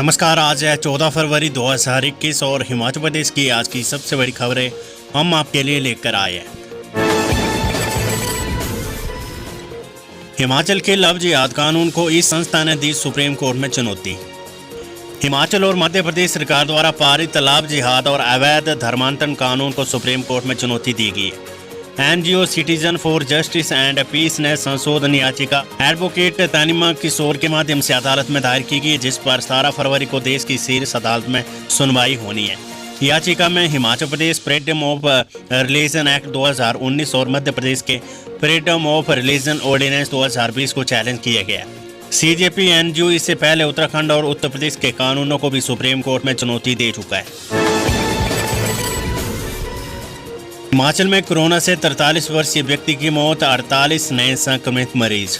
नमस्कार। आज है 14 फरवरी 2021 और हिमाचल प्रदेश की आज की सबसे बड़ी खबरें हम आपके लिए लेकर आए हैं। हिमाचल के लव जिहाद कानून को इस संस्था ने दी सुप्रीम कोर्ट में चुनौती। हिमाचल और मध्य प्रदेश सरकार द्वारा पारित लव जिहाद और अवैध धर्मांतरण कानून को सुप्रीम कोर्ट में चुनौती दी गई है। NGO citizen for justice and peace ने संशोधन याचिका एडवोकेट तनिमा किशोर के माध्यम से अदालत में दायर की गई, जिस पर 17 फरवरी को देश की शीर्ष अदालत में सुनवाई होनी है। याचिका में Himachal Pradesh freedom of religion act 2019 और मध्य प्रदेश के फ्रीडम ऑफ रिलीजन ऑर्डिनेंस 2020 को चैलेंज किया गया। सीजेपी एनजीओ इससे पहले उत्तराखंड और उत्तर प्रदेश के कानूनों को भी सुप्रीम कोर्ट में चुनौती दे चुका है। हिमाचल में कोरोना से 43 वर्षीय व्यक्ति की मौत, 48 नए संक्रमित मरीज।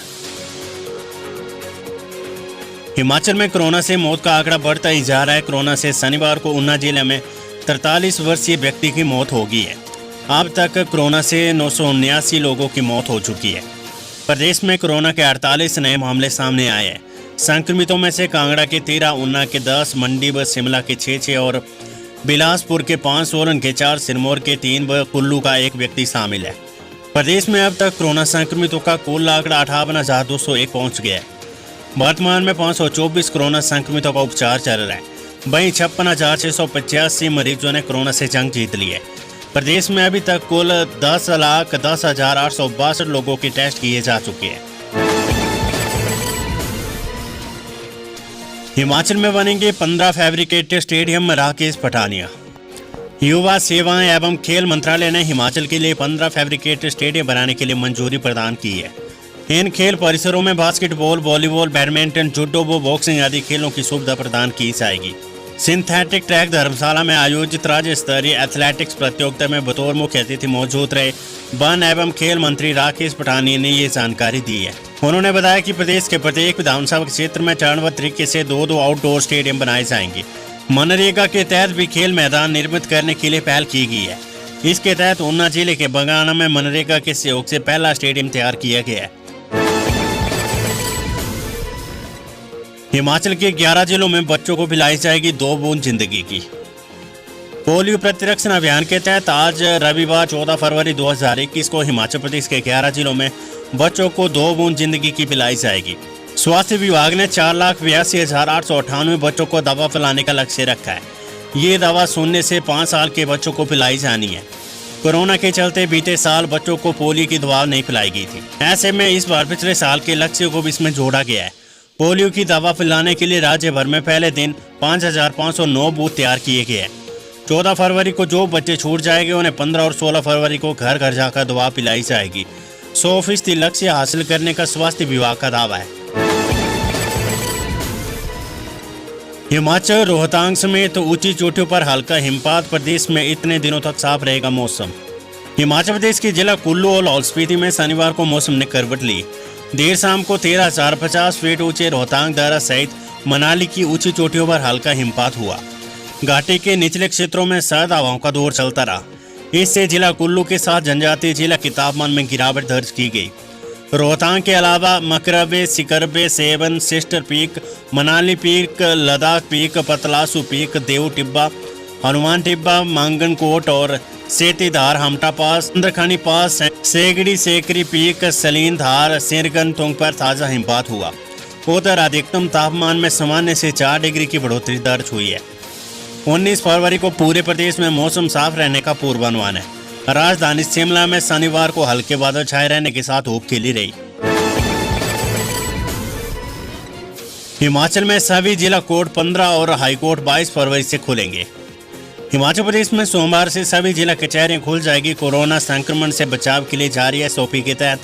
हिमाचल में कोरोना से मौत का आंकड़ा बढ़ता ही जा रहा है। कोरोना से शनिवार को ऊना जिले में 43 वर्षीय व्यक्ति की मौत हो गई है। अब तक कोरोना से 979 लोगों की मौत हो चुकी है। प्रदेश में कोरोना के 48 नए मामले सामने आए हैं। संक्रमितों में से कांगड़ा के 13, ऊना के 10, मंडी व शिमला के 6 और बिलासपुर के 5, सोलन के 4, सिरमौर के 3 व कुल्लू का 1 व्यक्ति शामिल है। प्रदेश में अब तक कोरोना संक्रमितों का कुल आंकड़ा 58,201 पहुंच गया है। वर्तमान में 524 कोरोना संक्रमितों का उपचार चल रहा है। वहीं 56,685 मरीजों ने कोरोना से जंग जीत ली है। प्रदेश में अभी तक कुल 10,10,862 लोगों के टेस्ट किए जा चुके हैं। हिमाचल में बनेंगे 15 फैब्रिकेटेड स्टेडियम, राकेश पठानिया। युवा सेवाएं एवं खेल मंत्रालय ने हिमाचल के लिए 15 फैब्रिकेटेड स्टेडियम बनाने के लिए मंजूरी प्रदान की है। इन खेल परिसरों में बास्केटबॉल, वॉलीबॉल, बैडमिंटन, जूडो व बॉक्सिंग आदि खेलों की सुविधा प्रदान की जाएगी। सिंथेटिक ट्रैक धर्मशाला में आयोजित राज्य स्तरीय एथलेटिक्स प्रतियोगिता में बतौर मुख्य अतिथि मौजूद रहे वन एवं खेल मंत्री राकेश पठानिया ने ये जानकारी दी है। उन्होंने बताया कि प्रदेश के प्रत्येक विधानसभा क्षेत्र में चरणबद्ध तरीके से 2 आउटडोर स्टेडियम बनाए जाएंगे। मनरेगा के तहत भी खेल मैदान निर्मित करने के लिए पहल की गई है। इसके तहत ऊना जिले के बगाना में मनरेगा के सहयोग से पहला स्टेडियम तैयार किया गया है। हिमाचल के 11 जिलों में बच्चों को पिलाई जाएगी 2 बूंद जिंदगी की। पोलियो प्रतिरक्षण अभियान के तहत आज रविवार 14 फरवरी 2021 को हिमाचल प्रदेश के 11 जिलों में बच्चों को 2 बूंद जिंदगी की पिलाई जाएगी। स्वास्थ्य विभाग ने 4,82,898 बच्चों को दवा पिलाने का लक्ष्य रखा है। ये दवा 0 से 5 साल के बच्चों को पिलाई जानी है। कोरोना के चलते बीते साल बच्चों को पोलियो की दवा नहीं पिलाई गई थी। ऐसे में इस बार पिछले साल के लक्ष्य को भी इसमें जोड़ा गया है। पोलियो की दवा पिलाने के लिए राज्य भर में पहले दिन 5,509 बूथ तैयार किए गए हैं। 14 फरवरी को जो बच्चे छूट जाएंगे उन्हें 15 और 16 फरवरी को घर घर जाकर दवा पिलाई जाएगी। 100% लक्ष्य हासिल करने का स्वास्थ्य विभाग का दावा है। हिमाचल, रोहतांग समेत ऊंची चोटियों पर हल्का हिमपात। प्रदेश में इतने दिनों तक साफ रहेगा मौसम। हिमाचल प्रदेश के जिला कुल्लू और लाहौल स्पीति में शनिवार को मौसम ने करवट ली। देर शाम को 13,450 फीट ऊंचे रोहतांग दर्रा सहित मनाली की ऊंची चोटियों पर हल्का हिमपात हुआ। घाटी के निचले क्षेत्रों में सर्द हवाओं का दौर चलता रहा। इससे जिला कुल्लू के साथ जनजातीय जिला के तापमान में गिरावट दर्ज की गई। रोहतांग के अलावा Makarbe, Sikarbe, seven, sister peak, Manali peak, Ladakh peak, Patalsu peak, Dev Tibba, Hanuman Tibba, Mangankot और सेतीधार, हमटा पास, इंद्रखनी पास, सेगड़ी, सेकरी पीक, सलीन धार, सिरगन तुंग पर ताज़ा हिमपात हुआ। उधर अधिकतम तापमान में सामान्य से 4 डिग्री की बढ़ोतरी दर्ज हुई है। 19 फरवरी को पूरे प्रदेश में मौसम साफ रहने का पूर्वानुमान है। राजधानी शिमला में शनिवार को हल्के बादल छाए रहने के साथ धूप खिली रही। हिमाचल में सभी जिला कोर्ट 15 और हाईकोर्ट 22 फरवरी से खुलेंगे। हिमाचल प्रदेश में सोमवार से सभी जिला कचहरियां खुल जाएगी। कोरोना संक्रमण से बचाव के लिए जारी एसओपी के तहत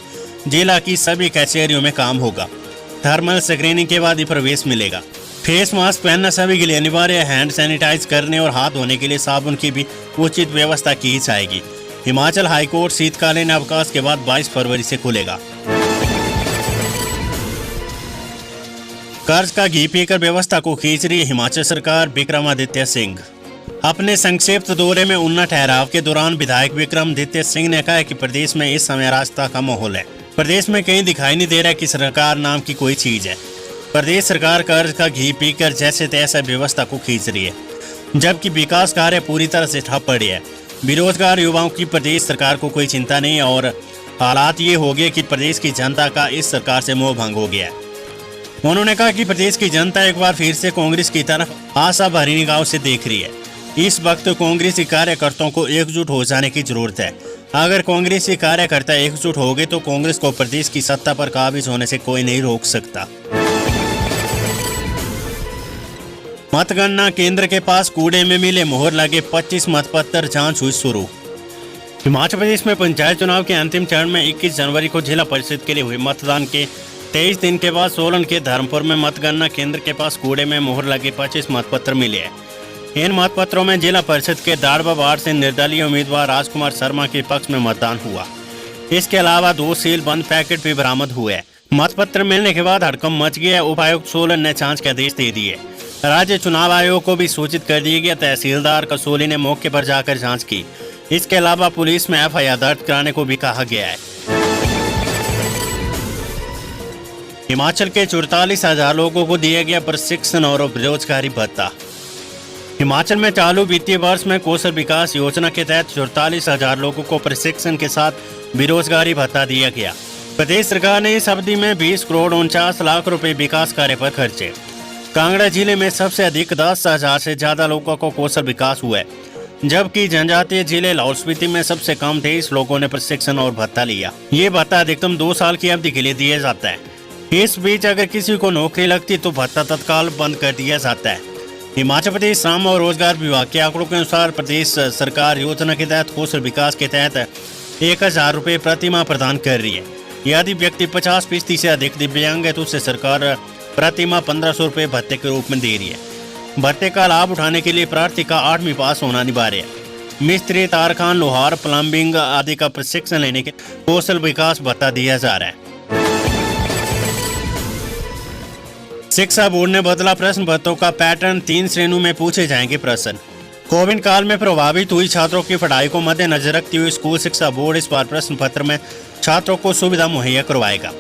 जिला की सभी कचहरियों में काम होगा। थर्मल स्क्रीनिंग के बाद ही प्रवेश मिलेगा। फेस मास्क पहनना सभी के लिए अनिवार्य। हैंड सैनिटाइज करने और हाथ धोने के लिए साबुन की भी उचित व्यवस्था की जाएगी। हिमाचल हाईकोर्ट शीतकालीन अवकाश के बाद 22 फरवरी से खुलेगा। कर्ज का घी पीकर व्यवस्था को खींच रही हिमाचल सरकार। विक्रमादित्य सिंह अपने संक्षिप्त दौरे में ऊना ठहराव के दौरान विधायक विक्रमादित्य सिंह ने कहा है कि प्रदेश में इस समय रास्ता का माहौल है। प्रदेश में कहीं दिखाई नहीं दे रहा कि सरकार नाम की कोई चीज है। प्रदेश सरकार कर्ज का घी पीकर जैसे तैसे व्यवस्था को खींच रही है, जबकि विकास कार्य पूरी तरह से ठप पड़े हैं। बेरोजगार युवाओं की प्रदेश सरकार को कोई चिंता नहीं और हालात ये हो गए कि प्रदेश की जनता का इस सरकार से मोह भंग हो गया है। उन्होंने कहा कि प्रदेश की जनता एक बार फिर से कांग्रेस की तरफ आशा भरी निगाहों से देख रही है। इस वक्त कांग्रेसी कार्यकर्ताओं को एकजुट हो जाने की जरूरत है। अगर कांग्रेसी कार्यकर्ता एकजुट हो गए तो कांग्रेस को प्रदेश की सत्ता पर काबिज होने से कोई नहीं रोक सकता। मतगणना केंद्र के पास कूड़े में मिले मोहर लगे 25 मतपत्र, जांच हुई शुरू। हिमाचल प्रदेश में पंचायत चुनाव के अंतिम चरण में 21 जनवरी को जिला परिषद के लिए हुए मतदान के 23 दिन के बाद सोलन के धर्मपुर में मतगणना केंद्र के पास कूड़े में मोहर लगे 25 मतपत्र मिले हैं। इन मतपत्रों में जिला परिषद के दाड़बा वार्ड से निर्दलीय उम्मीदवार राजकुमार शर्मा के पक्ष में मतदान हुआ। इसके अलावा 2 सील बंद पैकेट भी बरामद हुए। मतपत्र मिलने के बाद हड़कंप मच गया। उपायुक्त सोलन ने जांच के आदेश दे दिए। राज्य चुनाव आयोग को भी सूचित कर दिया गया। तहसीलदार कसोली ने मौके पर जाकर जांच की। इसके अलावा पुलिस में FIR दर्ज कराने को भी कहा गया है। हिमाचल के 44,000 लोगों को दिया गया प्रशिक्षण और बेरोजगारी भत्ता। हिमाचल में चालू वित्तीय वर्ष में कौशल विकास योजना के तहत 44,000 लोगों को प्रशिक्षण के साथ बेरोजगारी भत्ता दिया गया। प्रदेश सरकार ने इस अवधि में 20 करोड़ 49 लाख रुपए विकास कार्य पर खर्चे। कांगड़ा जिले में सबसे अधिक 10,000 से ज्यादा लोगों को कौशल विकास हुआ है, जबकि जनजातीय जिले लाहौल स्पीति में सबसे कम 23 लोगों ने प्रशिक्षण और भत्ता लिया। ये भत्ता अधिकतम 2 साल की अवधि के लिए दिया जाता है। इस बीच अगर किसी को नौकरी लगती तो भत्ता तत्काल बंद कर दिया जाता है। हिमाचल प्रदेश श्रम और रोजगार विभाग के आंकड़ों के अनुसार प्रदेश सरकार योजना के तहत कौशल विकास के तहत 1,000 रुपये प्रति माह प्रदान कर रही है। यदि व्यक्ति 50% से अधिक दिव्यांग है तो उसे सरकार प्रति माह 1,500 रुपये भत्ते के रूप में दे रही है। भत्ते का लाभ उठाने के लिए प्रार्थी का 8वीं पास होना अनिवार्य है। मिस्त्री, तारखान, लोहार, प्लम्बिंग आदि का प्रशिक्षण लेने के कौशल विकास भत्ता दिया जा रहा है। शिक्षा बोर्ड ने बदला प्रश्न पत्रों का पैटर्न, 3 श्रेणियों में पूछे जाएंगे प्रश्न। कोविड काल में प्रभावित हुई छात्रों की पढ़ाई को मद्देनजर रखते हुए स्कूल शिक्षा बोर्ड इस बार प्रश्न पत्र में छात्रों को सुविधा मुहैया करवाएगा।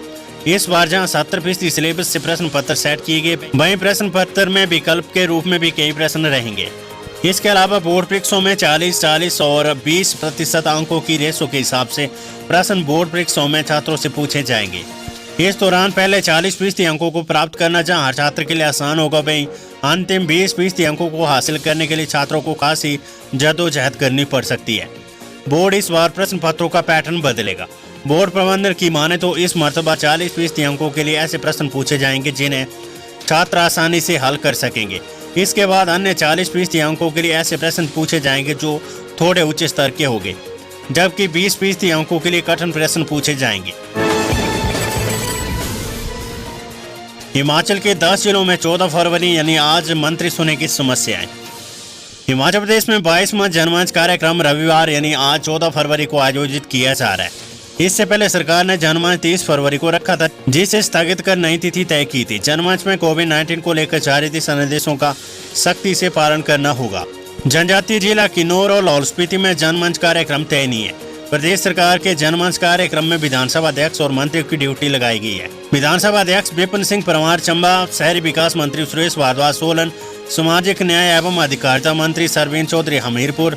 इस बार जहां 70% सिलेबस से प्रश्न पत्र सेट किए गए, वहीं प्रश्न पत्र में विकल्प के रूप में भी कई प्रश्न रहेंगे। इसके अलावा बोर्ड परीक्षाओं में 40-40 और 20% अंकों की रेशो के हिसाब से प्रश्न बोर्ड परीक्षाओं में छात्रों से पूछे जाएंगे। इस दौरान पहले 40% अंकों को प्राप्त करना जहां हर छात्र के लिए आसान होगा, वहीं अंतिम 20% अंकों को हासिल करने के लिए छात्रों को खासी जद्दोजहद करनी पड़ सकती है। बोर्ड इस बार प्रश्न पत्रों का पैटर्न बदलेगा। बोर्ड प्रबंधन की माने तो इस मर्तबा 40% अंकों के लिए ऐसे प्रश्न पूछे जाएंगे जिन्हें छात्र आसानी से हल कर सकेंगे। इसके बाद अन्य 40% अंकों के लिए ऐसे प्रश्न पूछे जाएंगे जो थोड़े उच्च स्तर के होंगे, जबकि 20% अंकों के लिए कठिन प्रश्न पूछे जाएंगे। हिमाचल के 10 जिलों में 14 फरवरी यानी आज मंत्री सुनेगी समस्याएं। हिमाचल प्रदेश में 22वां जनमंच कार्यक्रम रविवार यानी आज 14 फरवरी को आयोजित किया जा रहा है। इससे पहले सरकार ने जनमंच 30 फरवरी को रखा था, जिसे स्थगित कर नई तिथि तय की थी। जनमंच में कोविड-19 को लेकर जारी दिशा निर्देशों का सख्ती से पालन करना होगा। जनजातीय जिला किन्नौर और लाहौल स्पीति में जनमंच कार्यक्रम तय नहीं है। प्रदेश सरकार के जनमंच कार्यक्रम में विधानसभा अध्यक्ष और मंत्रियों की ड्यूटी लगाई गई है। विधानसभा अध्यक्ष विपिन सिंह परमार चंबा, शहरी विकास मंत्री सुरेश भारद्वाज सोलन, सामाजिक न्याय एवं अधिकारिता मंत्री सरवीन चौधरी हमीरपुर,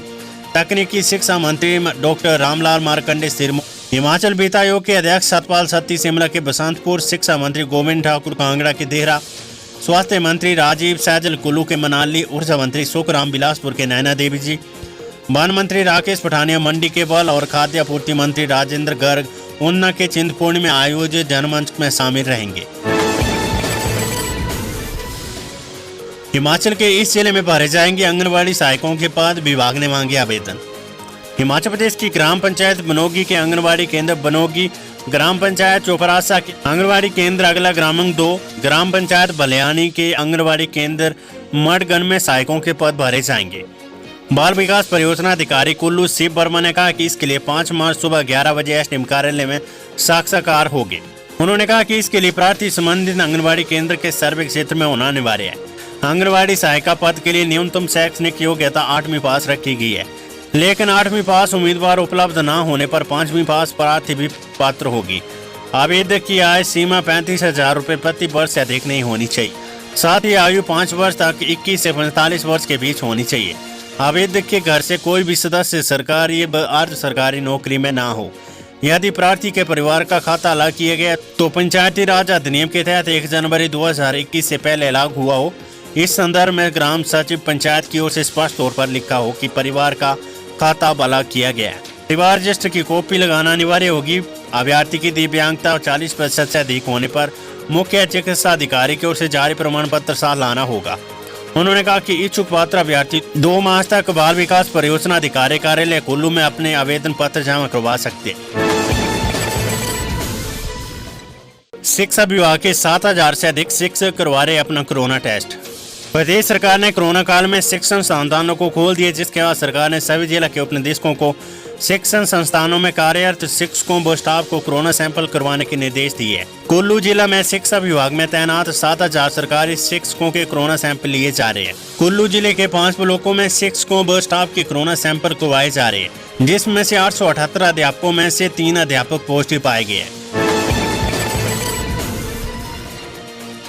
तकनीकी शिक्षा मंत्री डॉक्टर रामलाल मार्कंडे सिरमौर, हिमाचल वित्त आयोग के अध्यक्ष सतपाल सत्ती शिमला के बसंतपुर, शिक्षा मंत्री गोविंद ठाकुर कांगड़ा के देहरा, स्वास्थ्य मंत्री राजीव सैजल कुल्लू के मनाली, ऊर्जा मंत्री सुखराम बिलासपुर के नैना देवी जी, वन मंत्री राकेश पठानिया मंडी के बल और खाद्य आपूर्ति मंत्री राजेंद्र गर्ग ऊना के चिंतपूर्णी में आयोजित जनमंच में शामिल रहेंगे। हिमाचल के इस जिले में भरे जाएंगे आंगनबाड़ी सहायकों के पद, विभाग ने मांगे आवेदन। हिमाचल प्रदेश की ग्राम पंचायत बनोगी के आंगनबाड़ी केंद्र बनोगी, ग्राम पंचायत चोपरासा के आंगनबाड़ी केंद्र अगला ग्रामंग 2, ग्राम पंचायत बलियानी के आंगनबाड़ी केंद्र मडगन में सहायकों के पद भरे जाएंगे। बाल विकास परियोजना अधिकारी कुल्लू शिव वर्मा ने कहा कि इसके लिए 5 मार्च सुबह 11 बजे एसडीएम कार्यालय में साक्षात्कार होंगे। उन्होंने कहा कि इसके लिए प्रार्थी संबंधित आंगनबाड़ी केंद्र के सर्वे क्षेत्र में होना अनिवार्य है। आंगनबाड़ी सहायिका पद के लिए न्यूनतम शैक्षणिक योग्यता 8वीं पास रखी गई है, लेकिन 8वीं पास उम्मीदवार उपलब्ध न होने पर 5वीं पास प्रार्थी भी पात्र होगी। आवेदक की आय सीमा 35,000 रुपये प्रति वर्ष से अधिक नहीं होनी चाहिए। साथ ही आयु 5 वर्ष तक 21 से 45 वर्ष के बीच होनी चाहिए। आवेदक के घर से कोई भी सदस्य सरकारी व अर्ध सरकारी नौकरी में ना हो। यदि प्रार्थी के परिवार का खाता अलग किया गया तो पंचायती राज अधिनियम के तहत 1 जनवरी 2021 से पहले अलग हुआ हो। इस संदर्भ में ग्राम सचिव पंचायत की ओर से स्पष्ट तौर पर लिखा हो कि परिवार का खाता अलग किया गया है। परिवार रजिस्टर की कॉपी लगाना अनिवार्य होगी। अभ्यर्थी की दिव्यांगता 40% से अधिक होने पर मुख्य चिकित्सा अधिकारी की ओर से जारी प्रमाण पत्र साथ लाना होगा। उन्होंने कहा कि इच्छुक पात्र अभ्यर्थी 2 माह तक बाल विकास परियोजना अधिकारी कार्यालय कुल्लू में अपने आवेदन पत्र जमा करवा सकते। शिक्षा विभाग के 7,000 से अधिक शिक्षक करवा रहे अपना कोरोना टेस्ट। प्रदेश सरकार ने कोरोना काल में शिक्षण संस्थानों को खोल दिए, जिसके बाद सरकार ने सभी जिला के उपनिदेशकों को शिक्षण संस्थानों में कार्यरत शिक्षकों व स्टाफ को कोरोना सैंपल करवाने के निर्देश दिए। कुल्लू जिला में शिक्षा विभाग में तैनात 7,000 सरकारी शिक्षकों के कोरोना सैंपल लिए जा रहे हैं। कुल्लू जिले के 5 ब्लॉकों में शिक्षकों व स्टाफ के कोरोना सैंपल करवाए जा रहे हैं, जिसमें से 878 अध्यापकों में से 3 अध्यापक पॉजिटिव पाए गए।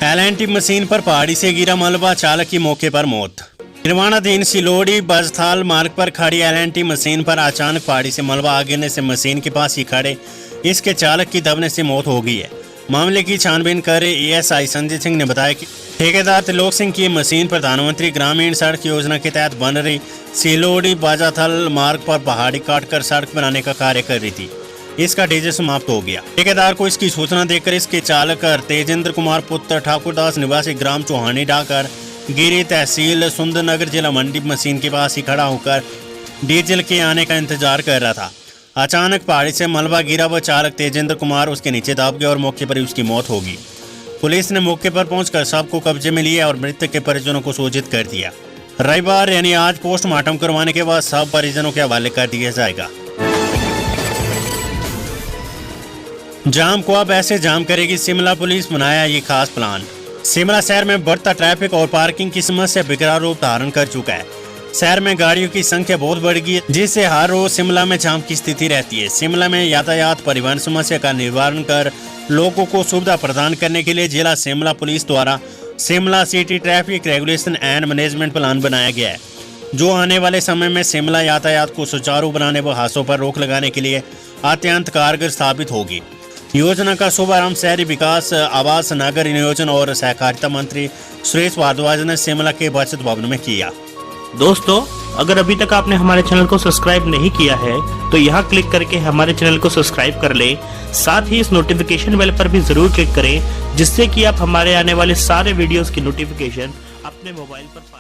LNT मशीन पर पहाड़ी से गिरा मलबा, चालक की मौके पर मौत। निर्माणाधीन सिलोड़ी बजथाल मार्ग पर खड़ी LNT मशीन पर अचानक पहाड़ी से मलबा आ गिरने से मशीन के पास ही खड़े इसके चालक की दबने से मौत हो गई है। मामले की छानबीन कर रहे ASI संजय सिंह ने बताया कि ठेकेदार त्रिलोक सिंह की मशीन प्रधानमंत्री ग्रामीण सड़क योजना के तहत बन रही सिलोड़ी बाजाथल मार्ग पर पहाड़ी काटकर सड़क बनाने का कार्य कर रही थी। इसका डीजल समाप्त हो गया। ठेकेदार को इसकी सूचना देकर इसके चालक तेजेंद्र कुमार पुत्र ठाकुरदास निवासी ग्राम चौहानी डाकर गिरी तहसील सुंदरनगर जिला मंडी मशीन के पास ही खड़ा होकर डीजल के आने का इंतजार कर रहा था। अचानक पहाड़ी से मलबा गिरा व चालक तेजेंद्र कुमार उसके नीचे दब गया और मौके पर ही उसकी मौत होगी। पुलिस ने मौके पर पहुंचकर शव को कब्जे में लिया और मृतक के परिजनों को सूचित कर दिया। रविवार यानी आज पोस्टमार्टम करवाने के बाद शव परिजनों के हवाले कर दिया जाएगा। जाम को अब ऐसे जाम करेगी शिमला पुलिस, बनाया ये खास प्लान। शिमला शहर में बढ़ता ट्रैफिक और पार्किंग की समस्या बिगड़ा रूप धारण कर चुका है। शहर में गाड़ियों की संख्या बहुत बढ़ गई है, जिससे हर रोज शिमला में जाम की स्थिति रहती है। शिमला में यातायात परिवहन समस्या का निवारण कर लोगों को सुविधा प्रदान करने के लिए जिला शिमला पुलिस द्वारा Shimla city traffic regulation and management plan बनाया गया है, जो आने वाले समय में शिमला यातायात को सुचारू बनाने व हादसों पर रोक लगाने के लिए अत्यंत कारगर साबित होगी। योजना का शुभारंभ शहरी विकास, आवास, नगर नियोजन और सहकारिता मंत्री सुरेश भारद्वाज ने शिमला के बचत भवन में किया। दोस्तों, अगर अभी तक आपने हमारे चैनल को सब्सक्राइब नहीं किया है तो यहाँ क्लिक करके हमारे चैनल को सब्सक्राइब कर लें। साथ ही इस नोटिफिकेशन बेल पर भी जरूर क्लिक करें, जिससे कि आप हमारे आने वाले सारे वीडियोस की नोटिफिकेशन अपने मोबाइल पर पा